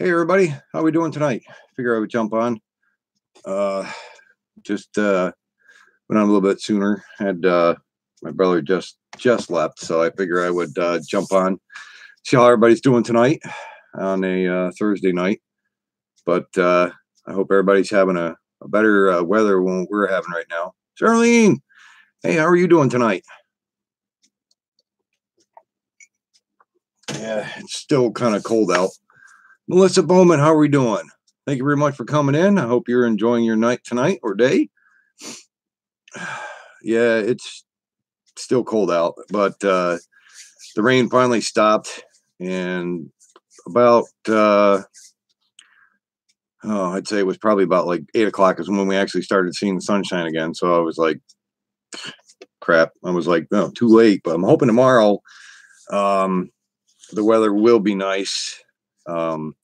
Hey everybody, how we doing tonight? Figure I would jump on. Uh just went on a little bit sooner. Had my brother just left, so I figure I would jump on, see how everybody's doing tonight on a Thursday night. But I hope everybody's having a better weather than what we're having right now. Charlene, hey, how are you doing tonight? Yeah, it's still kind of cold out. Melissa Bowman, how are we doing? Thank you very much for coming in. I hope you're enjoying your night tonight or day. Yeah, it's still cold out, but the rain finally stopped, and about I'd say it was probably about like 8 o'clock is when we actually started seeing the sunshine again. So I was like, crap. I was like, no, too late. But I'm hoping tomorrow um, the weather will be nice, um,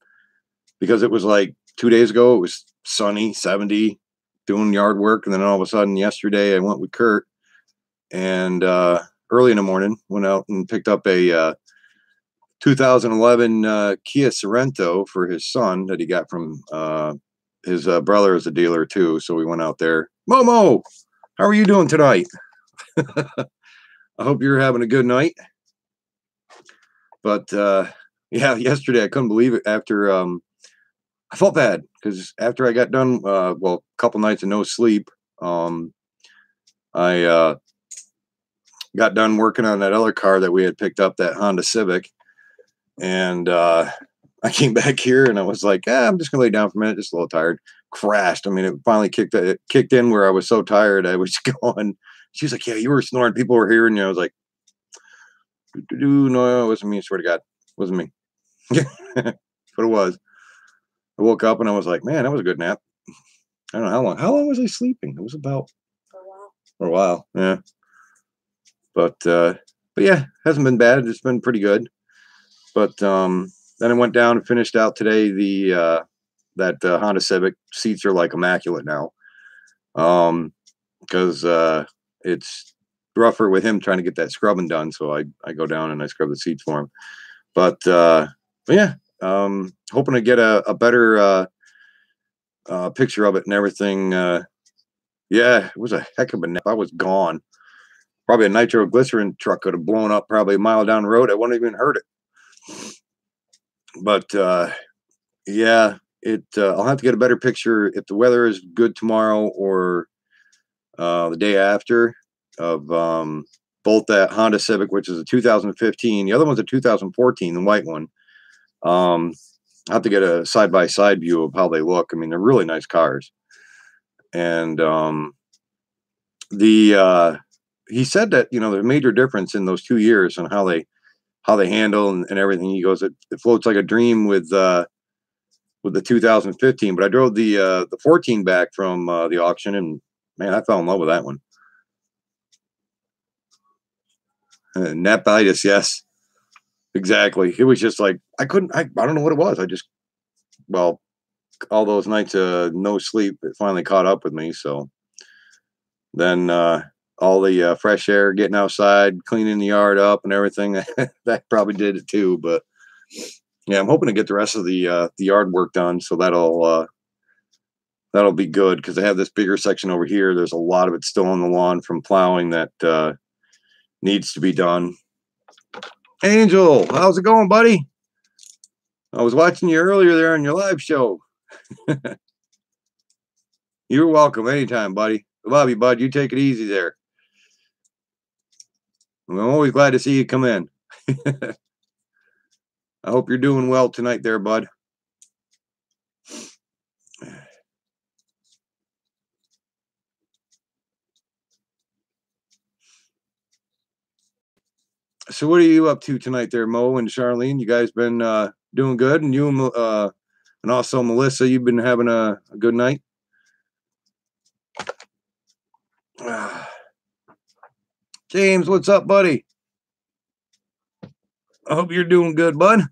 because it was like 2 days ago it was sunny, 70, doing yard work, and then all of a sudden yesterday I went with Kurt and early in the morning went out and picked up a 2011 Kia Sorento for his son that he got from his brother is a dealer too. So we went out there. Momo, how are you doing tonight? I hope you're having a good night. But yeah, yesterday I couldn't believe it. After I felt bad because after I got done, well, a couple nights of no sleep, I got done working on that other car that we had picked up, that Honda Civic, and I came back here and I was like, I'm just gonna lay down for a minute, just a little tired. Crashed. I mean, it finally kicked in where I was so tired. I was going. She's like, yeah, you were snoring. People were hearing you. I was like, no, it wasn't me. I swear to God, it wasn't me. But it was. I woke up and I was like, man, that was a good nap. I don't know how long. How long was I sleeping? It was about for a while. Yeah. But yeah, hasn't been bad. It's been pretty good. But then I went down and finished out today the that Honda Civic. Seats are like immaculate now, because it's rougher with him trying to get that scrubbing done. So I go down and I scrub the seats for him. But yeah, hoping to get a better picture of it and everything. Yeah, it was a heck of a nap. I was gone. Probably a nitroglycerin truck could have blown up probably a mile down the road. I wouldn't even heard it. But yeah, I'll have to get a better picture if the weather is good tomorrow or the day after of both that Honda Civic, which is a 2015. The other one's a 2014, the white one. I have to get a side by side view of how they look. I mean, they're really nice cars. And the he said that there's a major difference in those 2 years and how they handle and everything. He goes, it floats like a dream with the 2015, but I drove the 14 back from the auction, and man, I fell in love with that one. Napitis, yes, exactly. It was just like I don't know what it was. Well, all those nights of no sleep, it finally caught up with me. So then all the fresh air, getting outside, cleaning the yard up, and everything that probably did it too. But yeah, I'm hoping to get the rest of the yard work done, so that'll be good because I have this bigger section over here. There's a lot of it still on the lawn from plowing that needs to be done. Angel, how's it going, buddy? I was watching you earlier there on your live show. You're welcome anytime, buddy. Love you, bud. You take it easy there. I'm always glad to see you come in. I hope you're doing well tonight there, bud. So what are you up to tonight there, Mo and Charlene? You guys been doing good? And you and also Melissa, you've been having a good night? James, what's up, buddy? I hope you're doing good, bud.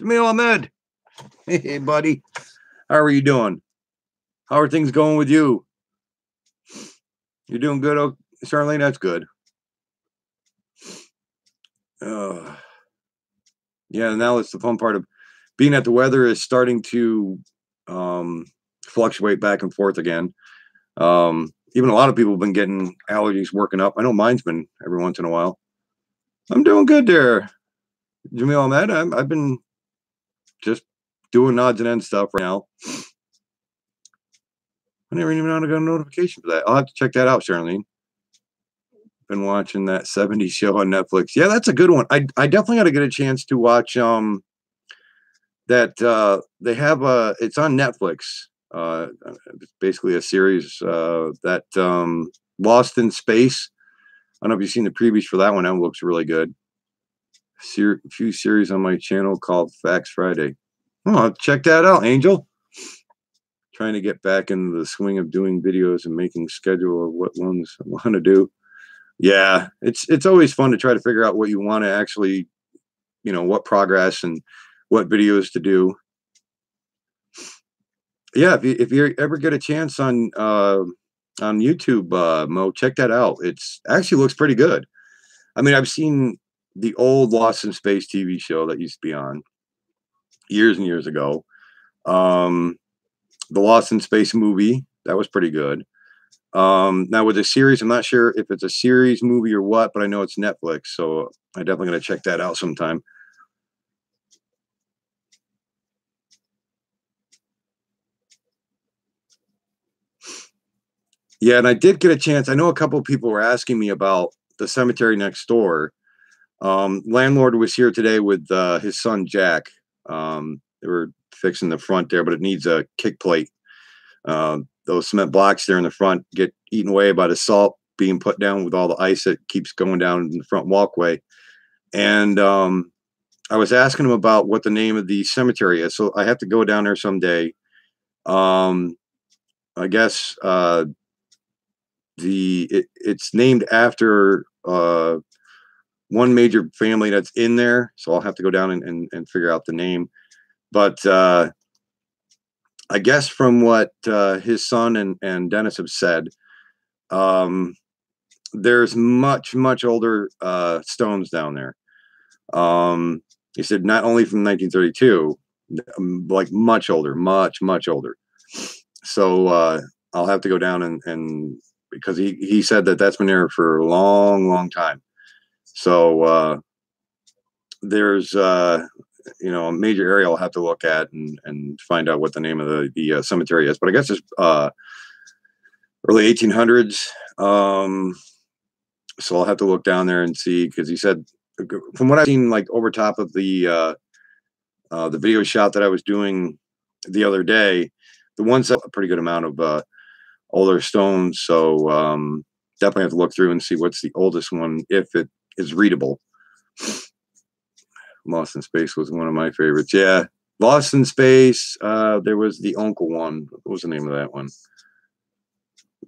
Jamil Ahmed. Hey, buddy. How are you doing? How are things going with you? You're doing good, Charlene? That's good. Yeah, now it's the fun part of being that the weather is starting to fluctuate back and forth again. Even a lot of people have been getting allergies working up. I know mine's been every once in a while. I'm doing good there, Jamil Ahmed. I've been just doing odds and ends stuff right now. I never even know how to get a notification for that. I'll have to check that out, Charlene. Been watching that 70s show on Netflix. Yeah, that's a good one. I definitely got to get a chance to watch that they have it's on Netflix. It's basically a series that Lost in Space. I don't know if you've seen the previews for that one. That looks really good. Few series on my channel called Facts Friday. Oh, I'll check that out, Angel. Trying to get back into the swing of doing videos and making schedule of what ones I want to do. Yeah, it's always fun to try to figure out what you want to actually, what progress and what videos to do. Yeah, if you ever get a chance on YouTube, Mo, check that out. It's actually looks pretty good. I mean, I've seen the old Lost in Space TV show that used to be on years and years ago. The Lost in Space movie, that was pretty good. Now with the series, I'm not sure if it's a series, movie, or what, but I know it's Netflix, so I'm definitely going to check that out sometime. Yeah, and I did get a chance. I know a couple of people were asking me about the cemetery next door. Landlord was here today with his son Jack. They were fixing the front there, but it needs a kick plate. Those cement blocks there in the front get eaten away by the salt being put down with all the ice that keeps going down in the front walkway. And I was asking him about what the name of the cemetery is, so I have to go down there someday. I guess it's named after one major family that's in there, so I'll have to go down and figure out the name. But I guess from what his son and Dennis have said, there's much older stones down there. He said not only from 1932, like much older. So I'll have to go down and because he said that's been there for a long time. So there's a major area I'll have to look at and find out what the name of the cemetery is. But I guess it's early 1800s. So I'll have to look down there and see, because he said, from what I've seen, like over top of the video shot that I was doing the other day, the one's a pretty good amount of older stones. So definitely have to look through and see what's the oldest one, if it is readable. Lost in Space was one of my favorites. Yeah, Lost in Space. There was the uncle one. What was the name of that one?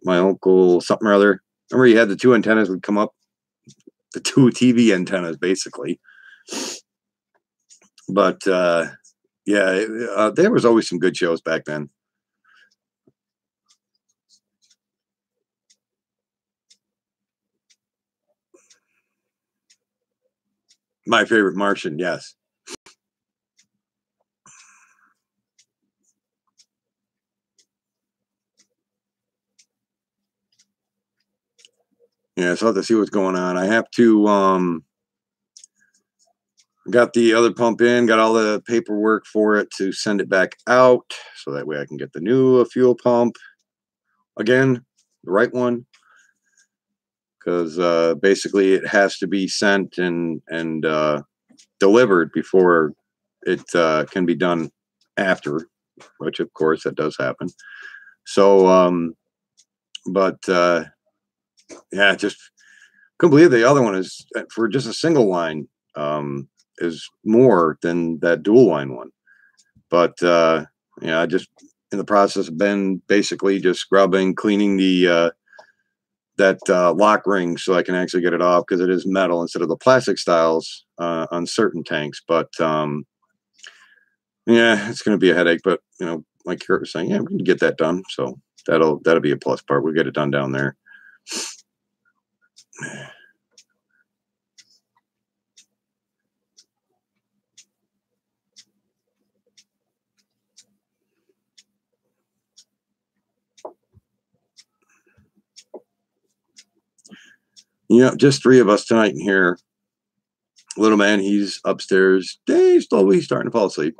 My uncle something or other. Remember, he had the two antennas would come up, the two TV antennas, basically. But yeah, there was always some good shows back then. My favorite Martian, yes. Yeah, so I have to see what's going on. I have to got the other pump in, got all the paperwork for it to send it back out, so that way I can get the new fuel pump again, the right one, because basically it has to be sent and delivered before it can be done after, which of course that does happen. So but yeah, just couldn't believe the other one is for just a single line is more than that dual line one. But yeah, I just in the process of been basically just scrubbing, cleaning the that lock ring so I can actually get it off, because it is metal instead of the plastic styles on certain tanks. But yeah, it's going to be a headache. But like Kurt was saying, yeah, we're going to get that done. So that'll be a plus part. We'll get it done down there. just three of us tonight in here. Little man, he's upstairs. He's slowly starting to fall asleep.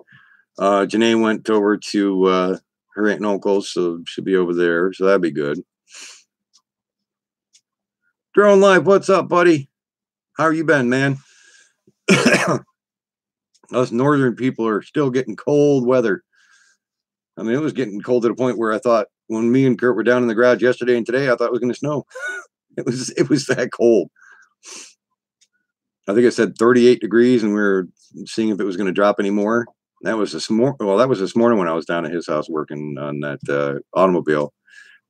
Janae went over to her aunt and uncle, so she'll be over there. So that'd be good. Drone Life, what's up, buddy? How you been, man? Us northern people are still getting cold weather. I mean, it was getting cold to the point where I thought when me and Kurt were down in the garage yesterday and today, I thought it was going to snow. It was that cold. I think it said 38 degrees, and we were seeing if it was going to drop any more. That was this morning. Well, that was this morning when I was down at his house working on that automobile.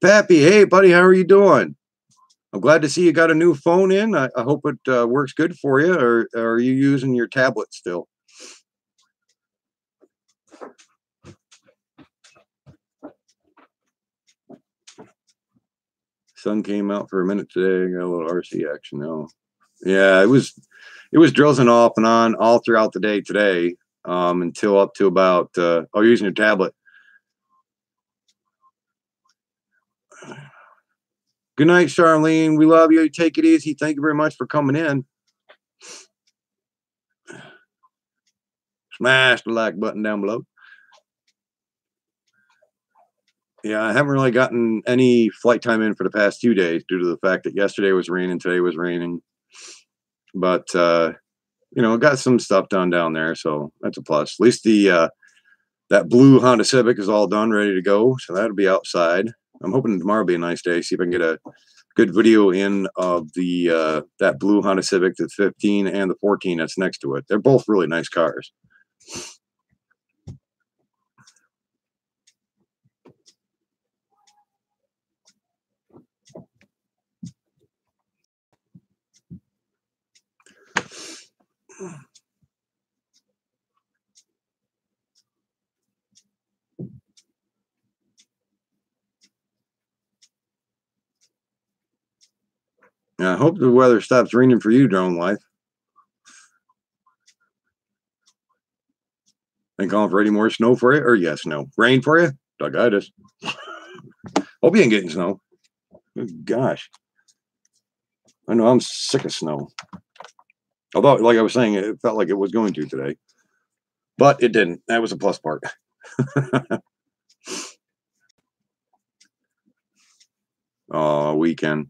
Pappy, hey, buddy, how are you doing? I'm glad to see you got a new phone in. I hope it works good for you, or are you using your tablet still? Sun came out for a minute today. Got a little RC action now. Yeah, it was drizzling off and on all throughout the day today, until up to about using your tablet. Good night, Charlene. We love you. Take it easy. Thank you very much for coming in. Smash the like button down below. Yeah, I haven't really gotten any flight time in for the past 2 days due to the fact that yesterday was raining, today was raining. But got some stuff done down there, so that's a plus. At least the that blue Honda Civic is all done, ready to go, so that'll be outside. I'm hoping tomorrow will be a nice day. See if I can get a good video in of the that blue Honda Civic, the 15 and the 14 that's next to it. They're both really nice cars. I hope the weather stops raining for you, Drone Life. And calling for any more snow for you? Or yes, no. Rain for you? Dogitis. Hope you ain't getting snow. Good gosh. I know I'm sick of snow. Although, like I was saying, it felt like it was going to today. But it didn't. That was a plus part. Oh, weekend.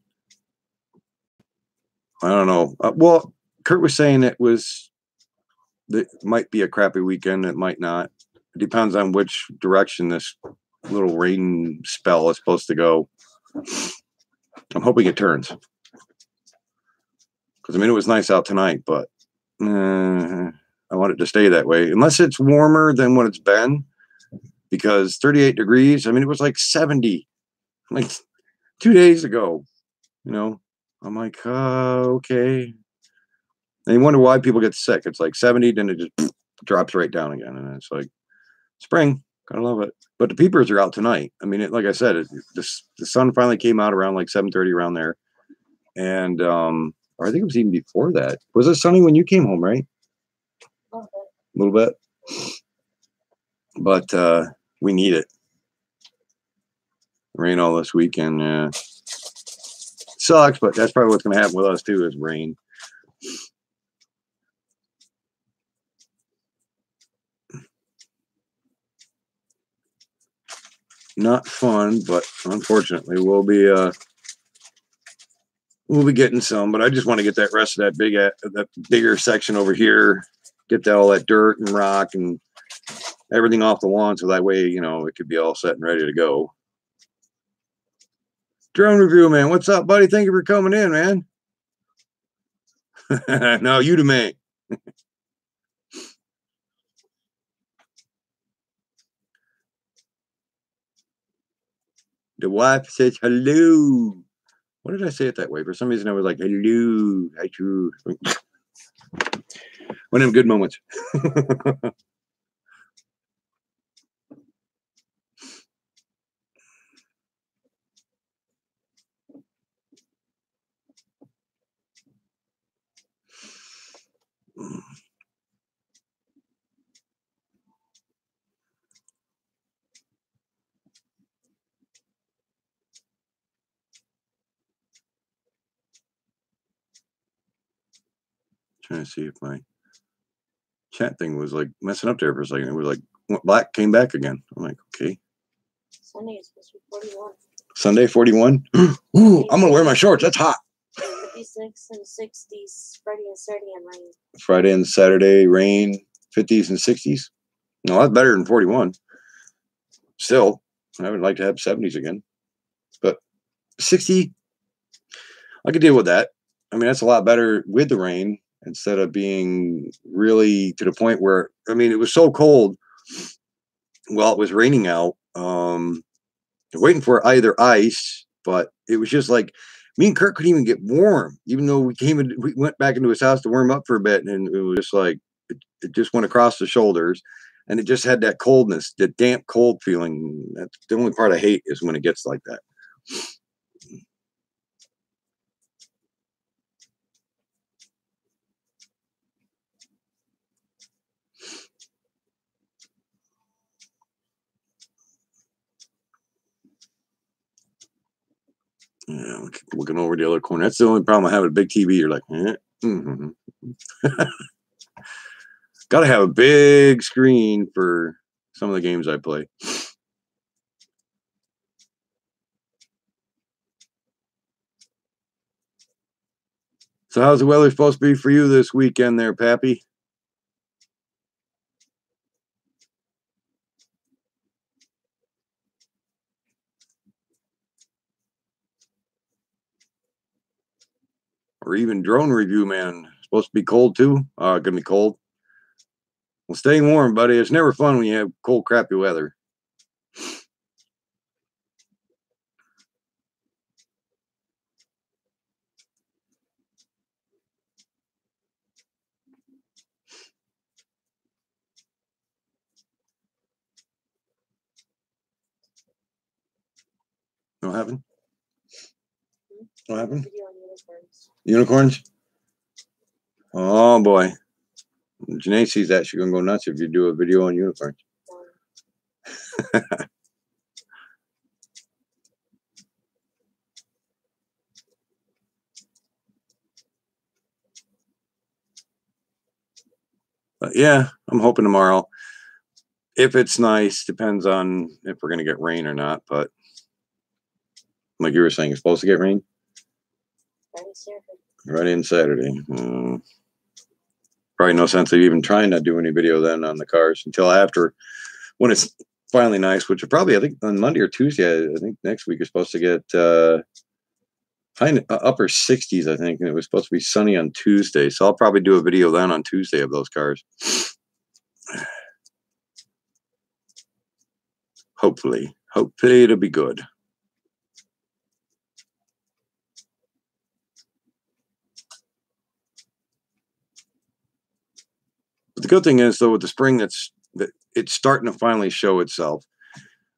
I don't know. Well, Kurt was saying it might be a crappy weekend. It might not. It depends on which direction this little rain spell is supposed to go. I'm hoping it turns. Because, I mean, it was nice out tonight, but I want it to stay that way. Unless it's warmer than what it's been. Because 38 degrees, I mean, it was like 70 like 2 days ago. I'm like, okay. And you wonder why people get sick. It's like 70, then it just drops right down again. And it's like spring. Gotta love it. But the peepers are out tonight. I mean, like I said, the sun finally came out around like 7:30 around there. And or I think it was even before that. Was it sunny when you came home, right? A little bit. But we need it. Rain all this weekend. Yeah. Sucks, but that's probably what's going to happen with us too, is rain. Not fun, but unfortunately we'll be getting some. But I just want to get that rest of that bigger section over here, get all that dirt and rock and everything off the lawn, so that way it could be all set and ready to go. Drone Review Man, what's up, buddy? Thank you for coming in, man. No, you the man. The wife says hello. What did I say it that way? For some reason I was like, hello. Hi, true. One of them good moments. Trying to see if my chat thing was like messing up there for a second. It was like went black, came back again. I'm like, okay. Sunday is supposed to be 41. Sunday, 41. Ooh, I'm gonna wear my shorts. That's hot. 56 and 60s. Friday and Saturday and rain. Friday and Saturday, rain, 50s and 60s. No, that's better than 41. Still, I would like to have 70s again. But 60, I could deal with that. I mean, that's a lot better with the rain instead of being really to the point where, I mean, it was so cold while it was raining out. Waiting for either ice, but it was just like me and Kurt couldn't even get warm, even though we went back into his house to warm up for a bit, and it was just like it just went across the shoulders, and it just had that coldness, the damp, cold feeling. That's the only part I hate is when it gets like that. Yeah, looking over the other corner. That's the only problem I have with a big TV. You're like, got to have a big screen for some of the games I play. So how's the weather supposed to be for you this weekend there, Pappy? Or even drone review, man. Supposed to be cold too? Gonna be cold. Well, stay warm, buddy. It's never fun when you have cold, crappy weather. What happened? What happened? Unicorns? Oh boy. Janae sees that, she's gonna go nuts if you do a video on unicorns. But yeah, I'm hoping tomorrow. If it's nice, depends on if we're gonna get rain or not. But like you were saying, it's supposed to get rain. Friday and Saturday. Probably no sense of even trying to do any video then on the cars until after when it's finally nice, which are probably I think on Monday or Tuesday. I think next week you're supposed to get upper 60s, I think, and it was supposed to be sunny on Tuesday. So I'll probably do a video then on Tuesday of those cars. Hopefully it'll be good. But the good thing is, though, with the spring, it's starting to finally show itself.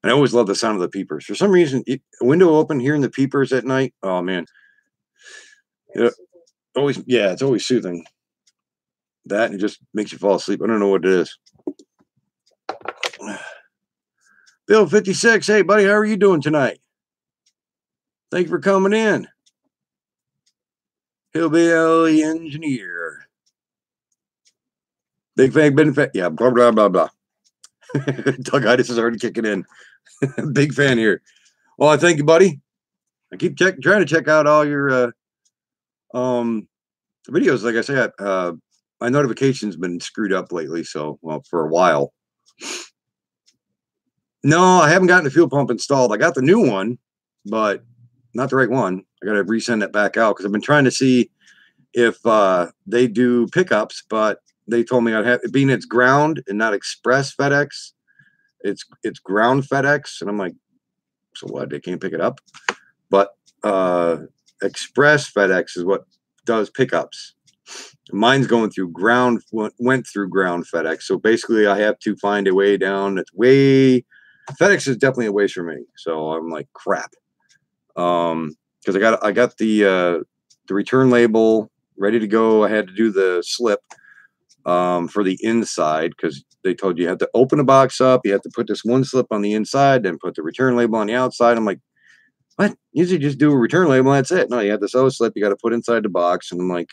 And I always love the sound of the peepers. For some reason, a window open, hearing the peepers at night. Oh man, it's always soothing. That and it just makes you fall asleep. I don't know what it is. Bill 56, hey buddy, how are you doing tonight? Thank you for coming in. Hillbilly engineer. Big fan, benefit. Yeah, blah, blah, blah, blah. Doug-itis is already kicking in. Big fan here. Well, I thank you, buddy. I keep trying to check out all your videos. Like I said, my notifications been screwed up lately, so for a while. No, I haven't gotten the fuel pump installed. I got the new one, but not the right one. I got to resend it back out because I've been trying to see if they do pickups, but they told me I'd have, being it's ground and not express FedEx, it's ground FedEx, and I'm like, so what? They can't pick it up, but express FedEx is what does pickups. Mine's going through ground, went through ground FedEx, so basically I have to find a way down. It's way FedEx is definitely a ways for me, so I'm like crap. Because I got the return label ready to go. I had to do the slip for the inside because they told you had to open the box up. You have to put this one slip on the inside, then put the return label on the outside. I'm like, what? Usually just do a return label. And that's it. No, you have this other slip you got to put inside the box. And I'm like,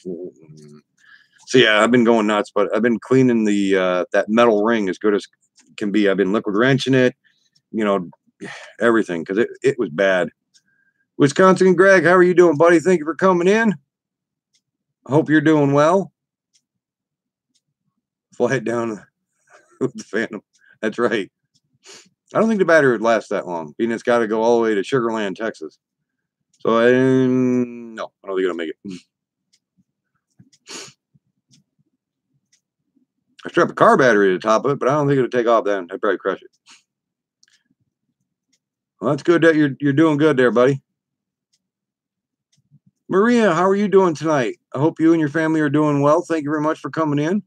So yeah, I've been going nuts, but I've been cleaning the that metal ring as good as can be. I've been liquid wrenching it, you know, everything, because it was bad. Wisconsin Greg, how are you doing, buddy? Thank you for coming in. I hope you're doing well. Fly it down with the Phantom. That's right. I don't think the battery would last that long, being it's got to go all the way to Sugar Land, Texas. So no, I don't think it'll make it. I strap a car battery to the top of it, but I don't think it'll take off then. I'd probably crush it. Well, that's good that you're doing good there, buddy. Maria, how are you doing tonight? I hope you and your family are doing well. Thank you very much for coming in.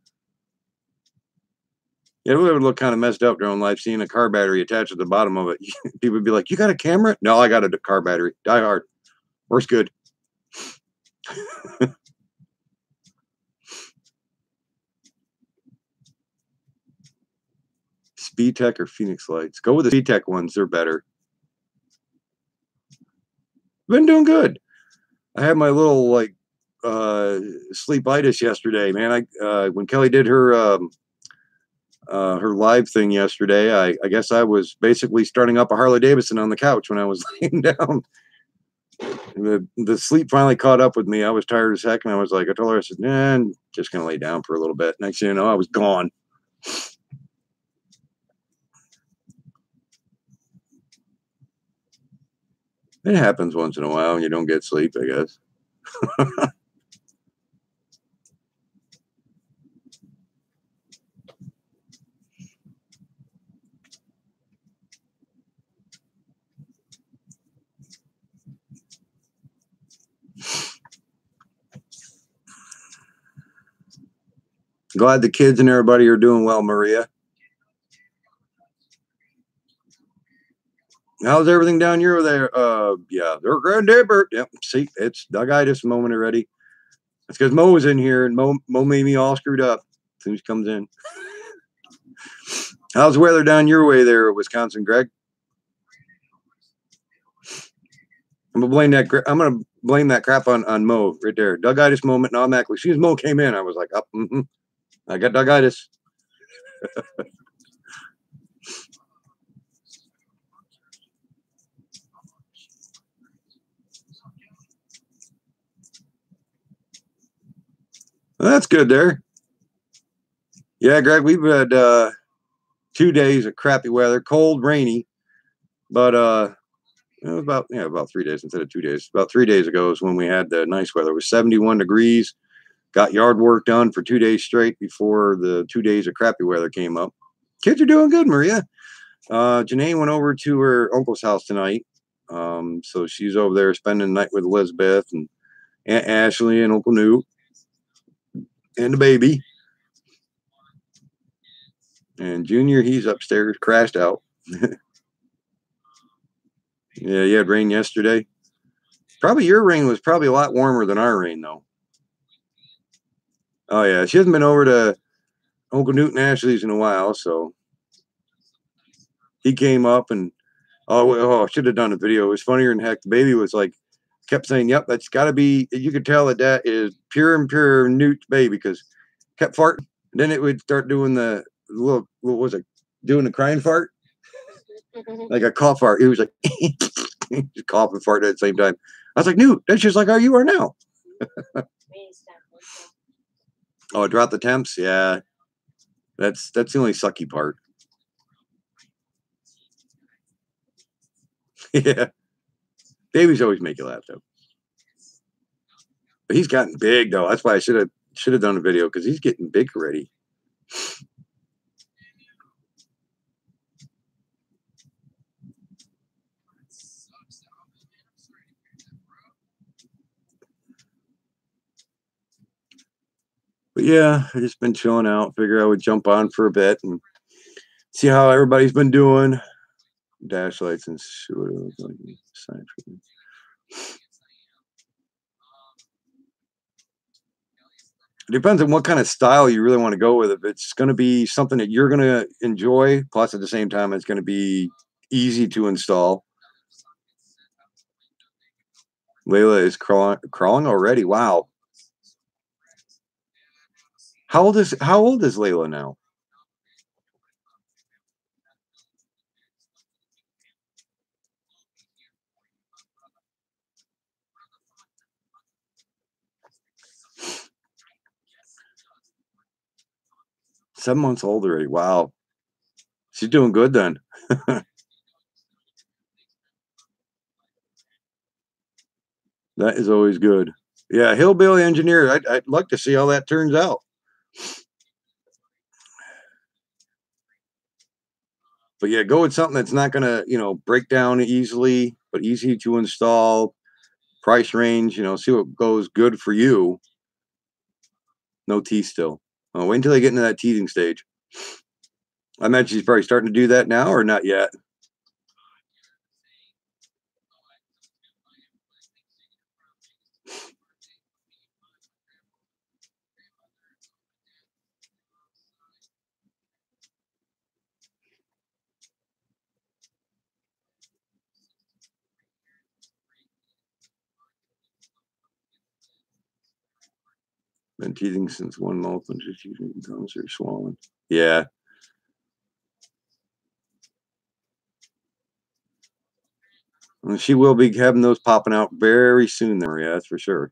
Yeah, it would look kind of messed up during life seeing a car battery attached to the bottom of it. People would be like, "You got a camera?" No, I got a car battery. Die hard. Works good. SpeedTech or Phoenix Lights? Go with the SpeedTech ones. They're better. Been doing good. I had my little like sleepitis yesterday, man. When Kelly did her live thing yesterday, I guess I was basically starting up a Harley Davidson on the couch when I was laying down. The sleep finally caught up with me. I was tired as heck, and I told her, I said, "Nah, I'm just gonna lay down for a little bit." Next thing you know, I was gone. It happens once in a while when you don't get sleep, I guess. Glad the kids and everybody are doing well, Maria. How's everything down here there? Yeah, they're Grand Debert. Yep, see, it's Doug-itis moment already. That's because Mo was in here, and Mo made me all screwed up as soon as he comes in. How's the weather down your way there, Wisconsin, Greg? I'm gonna blame that crap on Mo right there. Doug-itis moment, and automatically, as soon as Mo came in, I was like, "Oh, I got Doug-itis." Well, that's good there. Yeah, Greg, we've had 2 days of crappy weather, cold, rainy, but it was about 3 days instead of 2 days. About 3 days ago is when we had the nice weather. It was 71 degrees. Got yard work done for 2 days straight before the 2 days of crappy weather came up. Kids are doing good, Maria. Janae went over to her uncle's house tonight. So she's over there spending the night with Elizabeth and Aunt Ashley and Uncle Newt and the baby. And Junior, he's upstairs, crashed out. Yeah, you had rain yesterday. Probably your rain was probably a lot warmer than our rain, though. Oh, yeah. She hasn't been over to Uncle Newt and Ashley's in a while, so he came up and, I should have done a video. It was funnier than heck. The baby was like, kept saying, "Yep, that's got to be," you could tell that is pure and pure Newt's baby because kept farting. And then it would start doing the little, what was it, doing the crying fart? Like a cough fart. He was like, just cough and fart at the same time. I was like, "Newt, that's just like how you are now." Oh, drop the temps? Yeah. That's the only sucky part. Yeah. Babies always make you laugh though. But he's gotten big though. That's why I should have done a video because he's getting big already. But yeah, I just been chilling out. Figure I would jump on for a bit and see how everybody's been doing. Dash lights and see what it looks like. It depends on what kind of style you really want to go with. If it's going to be something that you're going to enjoy, plus at the same time, it's going to be easy to install. Layla is crawling already. Wow. How old is Layla now? Seven months old already. Wow. She's doing good then. That is always good. Yeah, hillbilly engineer. I'd like to see how that turns out. But yeah, go with something that's not gonna, break down easily, but easy to install. Price range, see what goes good for you. No teeth still. Oh, wait until they get into that teething stage. I imagine she's probably starting to do that now, or not yet. Been teething since 1 month and just using gums are swollen. Yeah. And she will be having those popping out very soon there, yeah, that's for sure.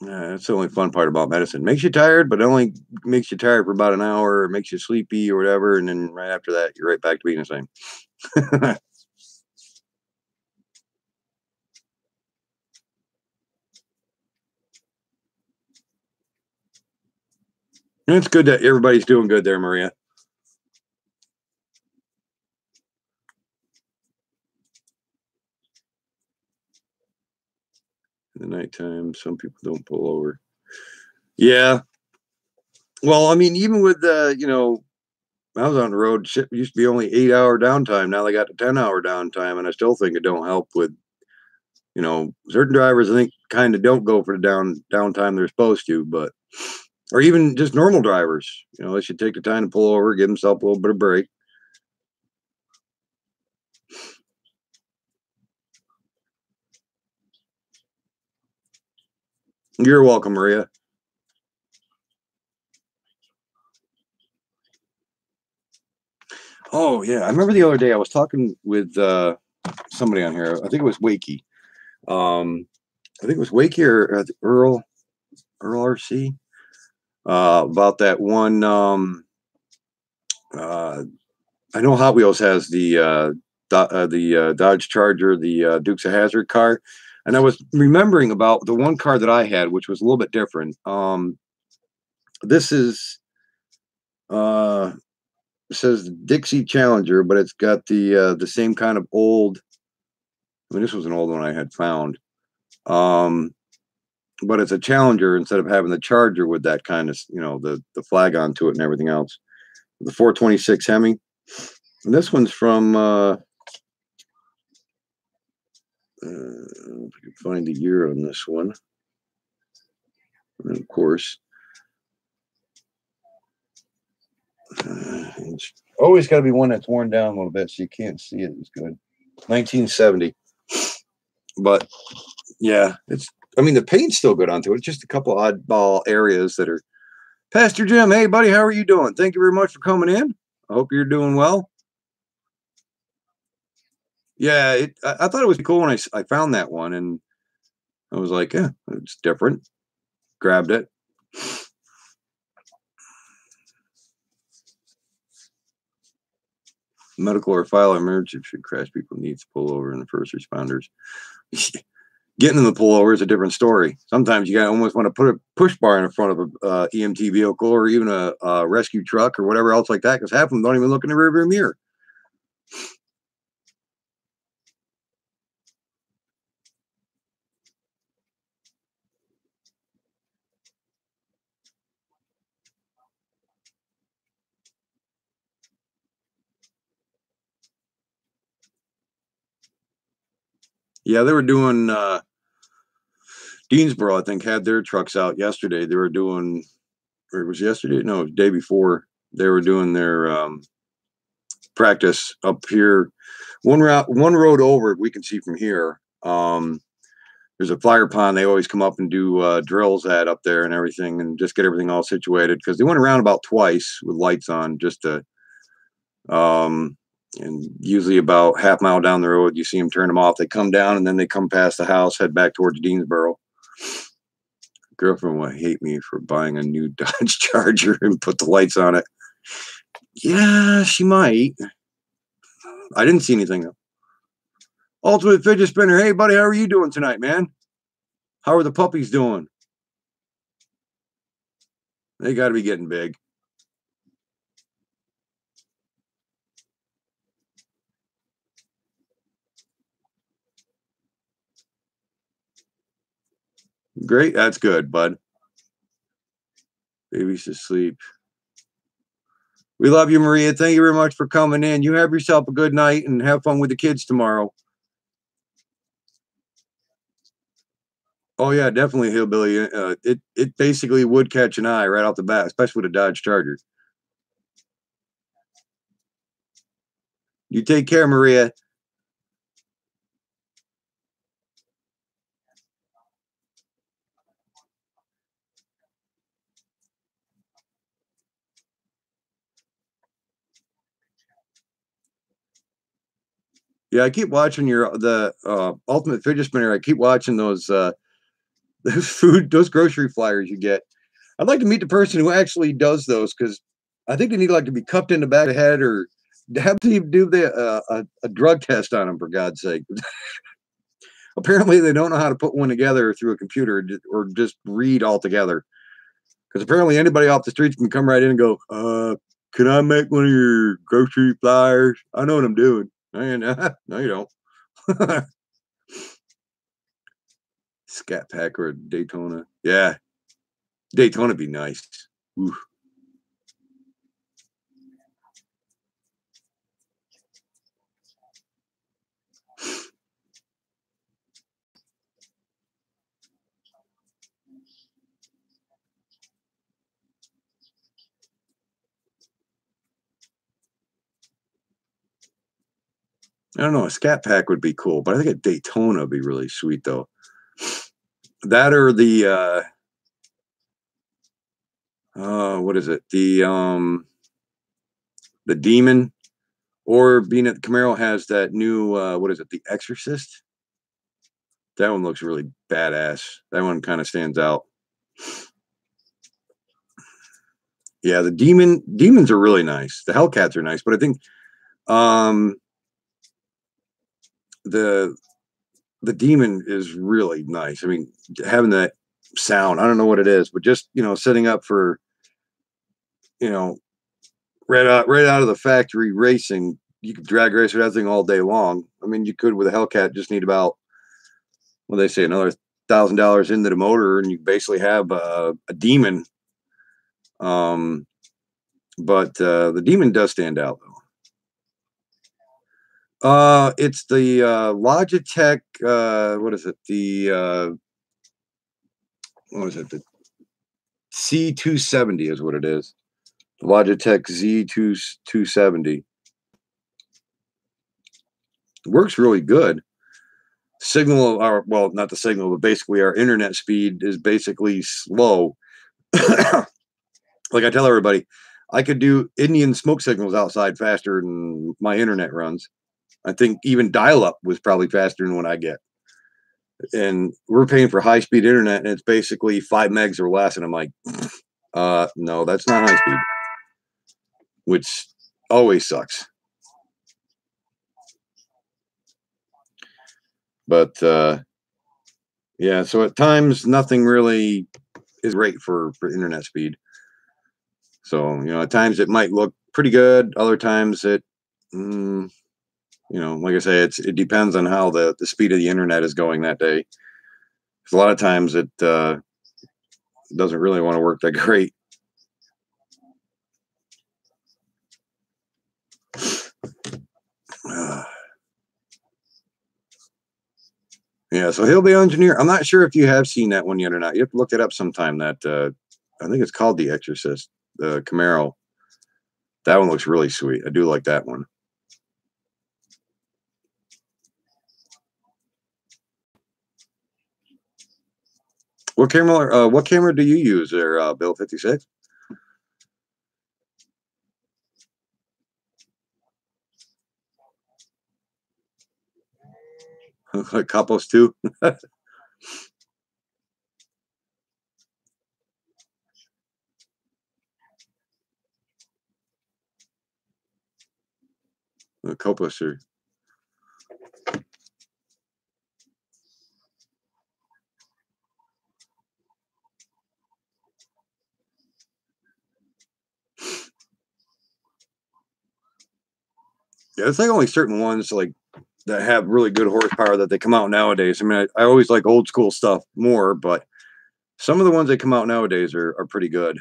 Yeah, that's the only fun part about medicine. Makes you tired, but it only makes you tired for about an hour, it makes you sleepy or whatever, and then right after that, you're right back to being the same. And it's good that everybody's doing good there, Maria. In the nighttime, some people don't pull over. Yeah. Well, I mean, even with I was on the road, shit used to be only 8-hour downtime. Now they got the 10-hour downtime, and I still think it don't help with, certain drivers I think kind of don't go for the downtime they're supposed to, but or even just normal drivers, they should take the time to pull over, give themselves a little bit of break. You're welcome, Maria. Oh yeah, I remember the other day I was talking with somebody on here. I think it was Wakey. I think it was Wakey or Earl RC about that one. Uh, I know Hot Wheels has the Dodge Charger, the Dukes of Hazzard car, and I was remembering about the one car that I had, which was a little bit different. This is uh, it says Dixie Challenger, but it's got the same kind of old. I mean, this was an old one I had found. Um, but it's a Challenger instead of having the Charger with that kind of, the flag onto it and everything else. The 426 Hemi. And this one's from, if I can find the year on this one. And of course, it's always got to be one that's worn down a little bit so you can't see it as good. 1970. But yeah, the paint's still good onto it. It's just a couple oddball areas that are. Pastor Jim, hey buddy, how are you doing? Thank you very much for coming in. I hope you're doing well. Yeah, I thought it was cool when I found that one, and I was like, yeah, it's different. Grabbed it. Medical or file emergency should crash people needs to pull over and the first responders. Getting in the pullover is a different story. Sometimes you almost want to put a push bar in front of a EMT vehicle or even a rescue truck or whatever else like that, because half of them don't even look in the rearview mirror. Yeah, they were doing Deansboro, I think, had their trucks out yesterday. They were doing, or it was yesterday? No, it was the day before. they were doing their practice up here. One road over, we can see from here. There's a fire pond they always come up and do drills at up there and everything, and just get everything all situated, because they went around about twice with lights on, just to and usually about half mile down the road you see them turn them off. They come down and then they come past the house, head back towards Deansboro. Girlfriend will hate me for buying a new Dodge Charger and put the lights on it. Yeah, she might. I didn't see anything though. Ultimate Fidget Spinner. Hey, buddy, how are you doing tonight, man? How are the puppies doing? They got to be getting big. Great. That's good, bud. Baby's asleep. We love you, Maria. Thank you very much for coming in. You have yourself a good night and have fun with the kids tomorrow. Oh yeah, definitely hillbilly. It basically would catch an eye right off the bat, especially with a Dodge Charger. You take care, Maria. Yeah, I keep watching the Ultimate Fidget Spinner. I keep watching those those grocery flyers you get. I'd like to meet the person who actually does those, because I think they need like to be cupped in the back of the head, or have to do a drug test on them, for God's sake. Apparently they don't know how to put one together through a computer, or just read altogether. Because apparently anybody off the streets can come right in and go, can I make one of your grocery flyers? I know what I'm doing. No, you don't. Scat Pack or Daytona. Yeah. Daytona be nice. Ooh. I don't know. A Scat Pack would be cool, but I think a Daytona would be really sweet, though. That or the what is it? The Demon, or being at the Camaro has that new what is it? The Exorcist. That one looks really badass. That one kind of stands out. Yeah, the demons are really nice. The Hellcats are nice, but I think the Demon is really nice. I mean, having that sound, I don't know what it is, but just, setting up for, right out of the factory racing, you could drag race with that thing all day long. I mean, you could with a Hellcat just need about, well, they say another $1,000 into the motor, and you basically have a Demon. But the Demon does stand out, though. It's the Logitech. What is it? What is it? The C270 is what it is. The Logitech Z270. It works really good. Signal, well, not the signal, but basically our internet speed is basically slow. Like I tell everybody, I could do Indian smoke signals outside faster than my internet runs. I think even dial-up was probably faster than what I get. And we're paying for high-speed internet, and it's basically 5 megs or less. And I'm like, no, that's not high speed, which always sucks. But yeah, so at times nothing really is great for internet speed. So, at times it might look pretty good. Other times it, like I say, it depends on how the speed of the internet is going that day. Because a lot of times it doesn't really want to work that great. Yeah, so Hillbilly Engineer. I'm not sure if you have seen that one yet or not. You have to look it up sometime. That I think it's called The Exorcist, the Camaro. That one looks really sweet. I do like that one. What camera do you use there, Bill 56? Couples too. The Copos are. Yeah, it's like only certain ones like that have really good horsepower that they come out nowadays. I mean, I always like old school stuff more, but some of the ones that come out nowadays are pretty good.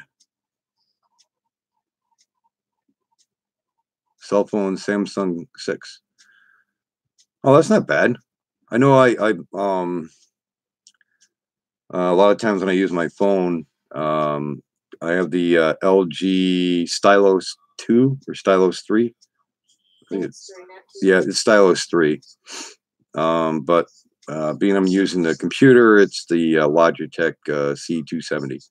Cell phone Samsung 6. Oh, that's not bad. I know a lot of times when I use my phone, I have the LG Stylos 2 or Stylos 3. I think it's Stylos 3. But being I'm using the computer, it's the Logitech C270.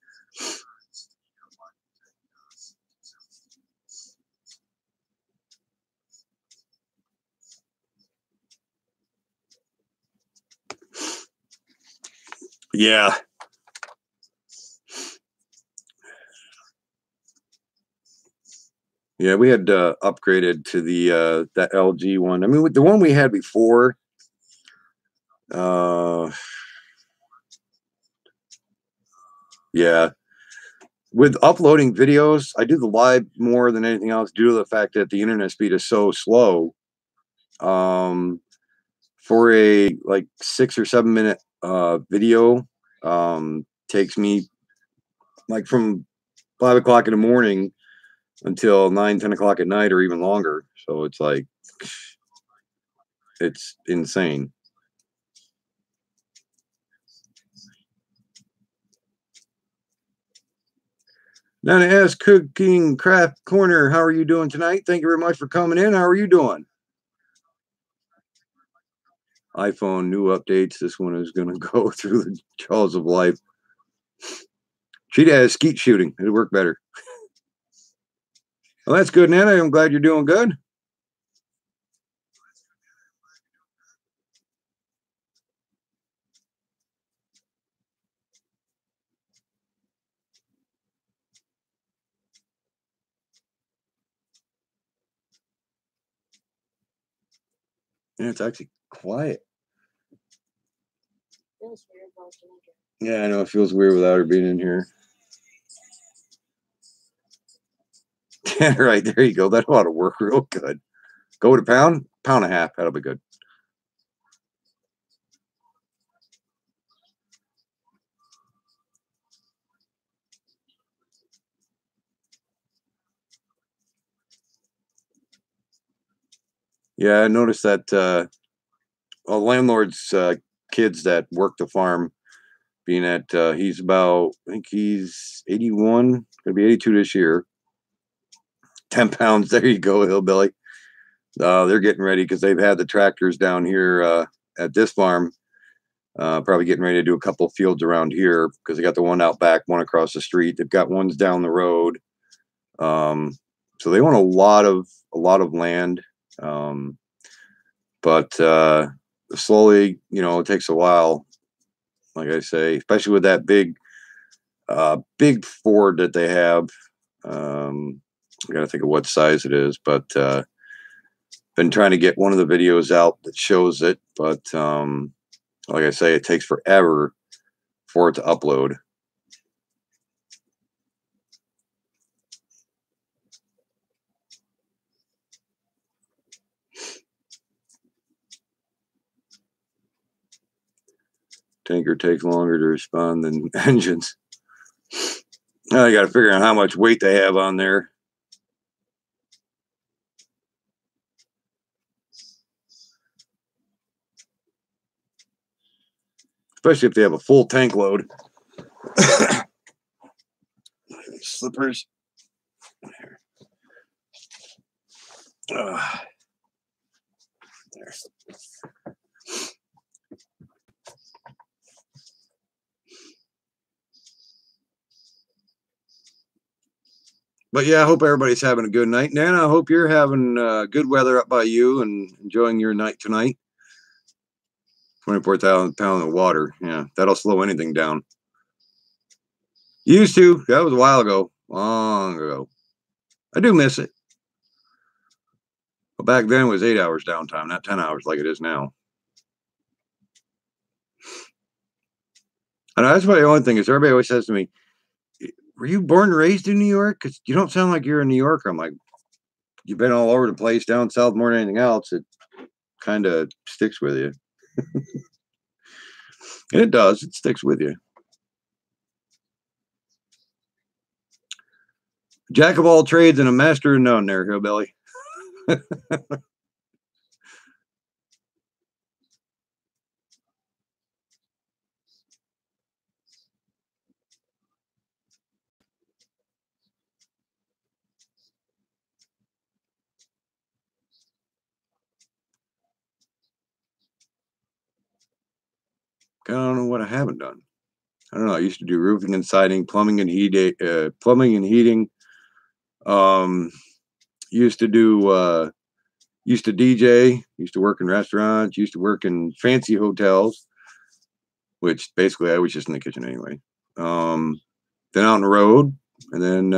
Yeah. Yeah, we had upgraded to the that LG one. I mean, with the one we had before, yeah. With uploading videos, I do the live more than anything else due to the fact that the internet speed is so slow. For a like 6 or 7 minute video, takes me like from 5 o'clock in the morning until 9, 10 o'clock at night or even longer. So it's like, it's insane. Now to ask Cooking Craft Corner, how are you doing tonight? Thank you very much for coming in. How are you doing? iPhone new updates. This one is going to go through the jaws of life. Cheetah has skeet shooting. It'll work better. Well, that's good, Nana. I'm glad you're doing good. Yeah, it's actually quiet. Feels weird watching it. Yeah, I know. It feels weird without her being in here. Right, there you go. That ought to work real good. Go to pound and a half. That'll be good. Yeah, I noticed that landlord's kids that work the farm, being at he's about, I think he's 81, gonna be 82 this year. 10 pounds. There you go, hillbilly. They're getting ready because they've had the tractors down here at this farm. Probably getting ready to do a couple of fields around here because they got the one out back, one across the street. They've got ones down the road. So they want a lot of land. But slowly, it takes a while. Like I say, especially with that big Ford that they have. I got to think of what size it is, but been trying to get one of the videos out that shows it, but like I say, it takes forever for it to upload. Tanker takes longer to respond than engines. Now you got to figure out how much weight they have on there. Especially if they have a full tank load. Slippers. There. But yeah, I hope everybody's having a good night. Nana, I hope you're having good weather up by you and enjoying your night tonight. 24,000 pounds of water. Yeah, that'll slow anything down. Used to. That was a while ago. Long ago. I do miss it. But back then it was 8 hours downtime, not 10 hours like it is now. And that's why the only thing is everybody always says to me, were you born and raised in New York? Because you don't sound like you're a New Yorker. I'm like, you've been all over the place down south more than anything else. It kind of sticks with you. And it does. It sticks with you. Jack of all trades and a master of none there, hillbilly. I don't know what I haven't done. I don't know. I used to do roofing and siding, plumbing and heating. Used to do. Used to DJ. Used to work in restaurants. Used to work in fancy hotels, which basically I was just in the kitchen anyway. Then out on the road, and then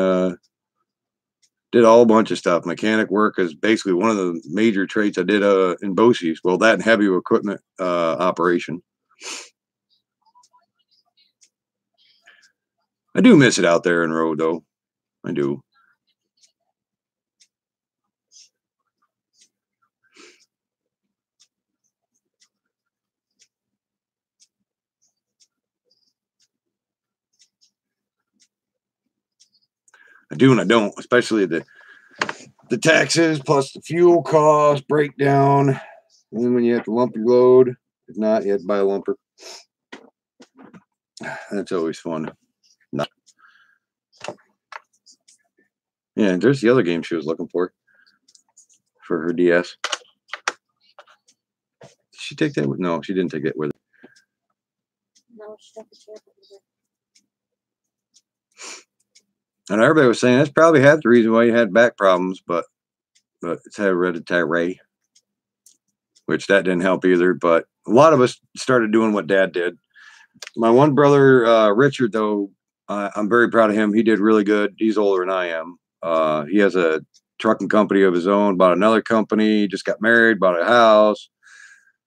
did all a bunch of stuff. Mechanic work is basically one of the major trades I did in Bosse's. Well, that and heavy equipment operation. I do miss it out there in the road, though. I do. I do and I don't, especially the taxes plus the fuel cost breakdown. And then when you have to lump your load, if not, you have to buy a lumper. That's always fun. Not. Yeah, there's the other game she was looking for her DS. Did she take that with? No, she didn't take it with her. No, she took the chair with her. And everybody was saying that's probably half the reason why you had back problems, but it's hereditary, which that didn't help either. But a lot of us started doing what Dad did. My one brother, Richard, though, I'm very proud of him. He did really good. He's older than I am. He has a trucking company of his own, bought another company, just got married, bought a house.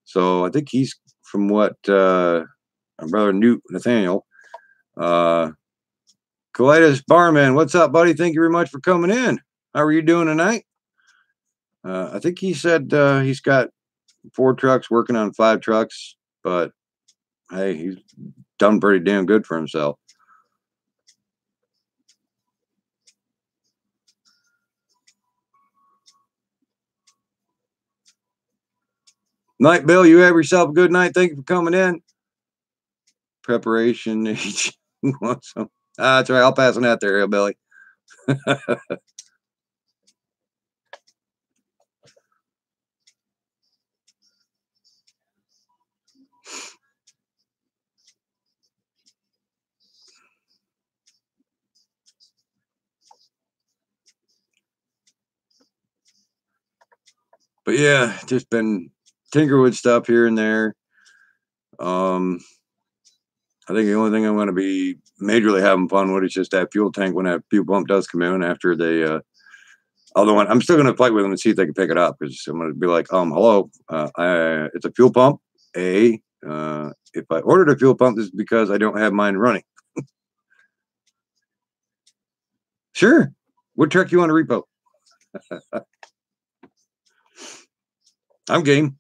So I think he's from what my brother Nathaniel. Colitis Barman, what's up, buddy? Thank you very much for coming in. How are you doing tonight? I think he said he's got 4 trucks, working on 5 trucks, but hey, he's done pretty damn good for himself. Night, Bill. You have yourself a good night. Thank you for coming in. Preparation. Want some? That's right. I'll pass on that there, Billy. But yeah, just been Tinkerwood stuff here and there. I think the only thing I'm going to be majorly having fun with is just that fuel tank when that fuel pump does come in after they. Although I'm still going to fight with them and see if they can pick it up, because I'm going to be like, hello, it's a fuel pump. If I ordered a fuel pump, this is because I don't have mine running. Sure. What truck you want to repo? I'm game.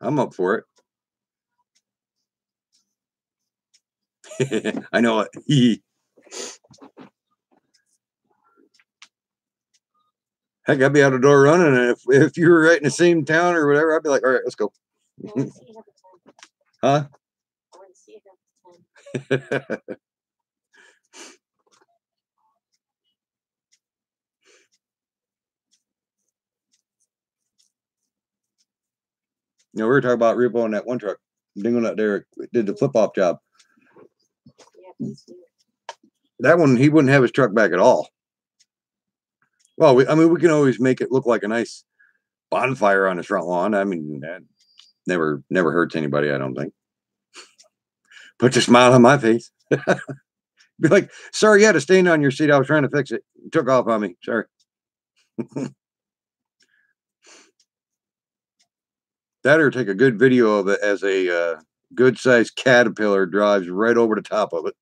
I'm up for it. I know it. Heck, I'd be out the door running, and if you were right in the same town or whatever, I'd be like, all right, let's go. Huh? I want to see it at 10. You know, we were talking about repoing that one truck. Dingo Nut Derek did the flip off job. Yeah, please do. That one, he wouldn't have his truck back at all. Well, I mean, we can always make it look like a nice bonfire on his front lawn. I mean, that never hurts anybody, I don't think. Puts a smile on my face. Be like, sorry, you had a stain on your seat. I was trying to fix it. It took off on me. Sorry. That or take a good video of it as a good sized Caterpillar drives right over the top of it.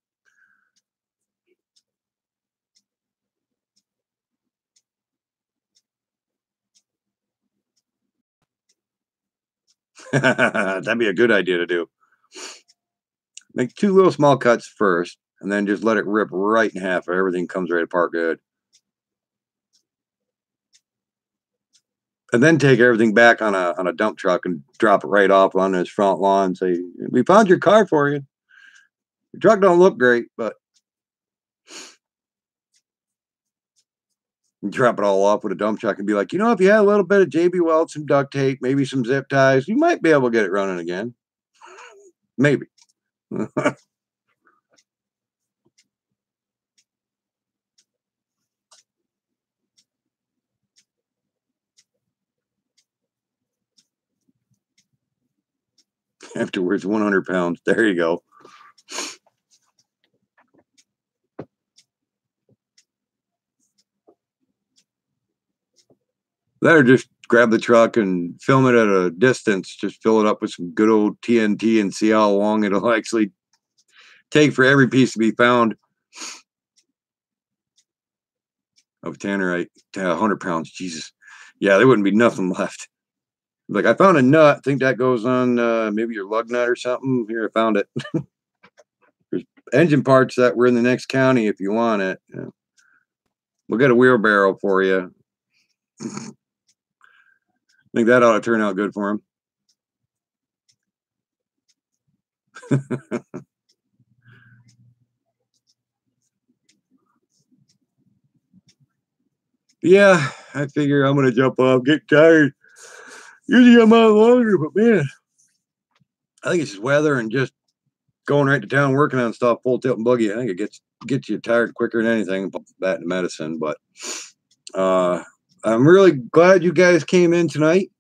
That'd be a good idea to do. Make 2 little small cuts first, and then just let it rip right in half. Everything comes right apart good. And then take everything back on a dump truck and drop it right off on his front lawn and say, we found your car for you. Your truck don't look great, but drop it all off with a dump truck and be like, you know, if you had a little bit of JB Weld, some duct tape, maybe some zip ties, you might be able to get it running again. Maybe. Afterwards, 100 pounds. There you go. Better just grab the truck and film it at a distance. Just fill it up with some good old TNT and see how long it'll actually take for every piece to be found of tannerite. 100 pounds. Jesus. Yeah, there wouldn't be nothing left. Like, I found a nut. I think that goes on maybe your lug nut or something. Here, I found it. There's engine parts that were in the next county if you want it. Yeah. We'll get a wheelbarrow for you. I think that ought to turn out good for him. Yeah, I figure I'm gonna jump off, get tired. Usually I'm out longer, but man, I think it's just weather and just going right to town working on stuff, full tilt and buggy. I think it gets you tired quicker than anything, that and medicine. But I'm really glad you guys came in tonight.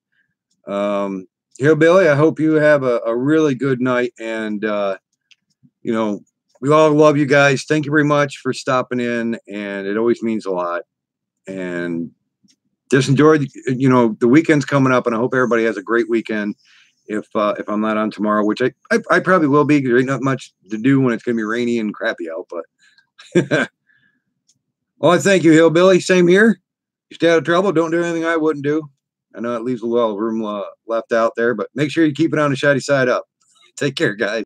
Hillbilly, I hope you have a really good night. And you know, we all love you guys. Thank you very much for stopping in, and it always means a lot. And just enjoy, you know, the weekend's coming up, and I hope everybody has a great weekend. If I'm not on tomorrow, which I probably will be, because there ain't not much to do when it's going to be rainy and crappy out. But well, I thank you, Hillbilly. Same here. You stay out of trouble. Don't do anything I wouldn't do. I know it leaves a little room left out there, but make sure you keep it on the shiny side up. Take care, guys.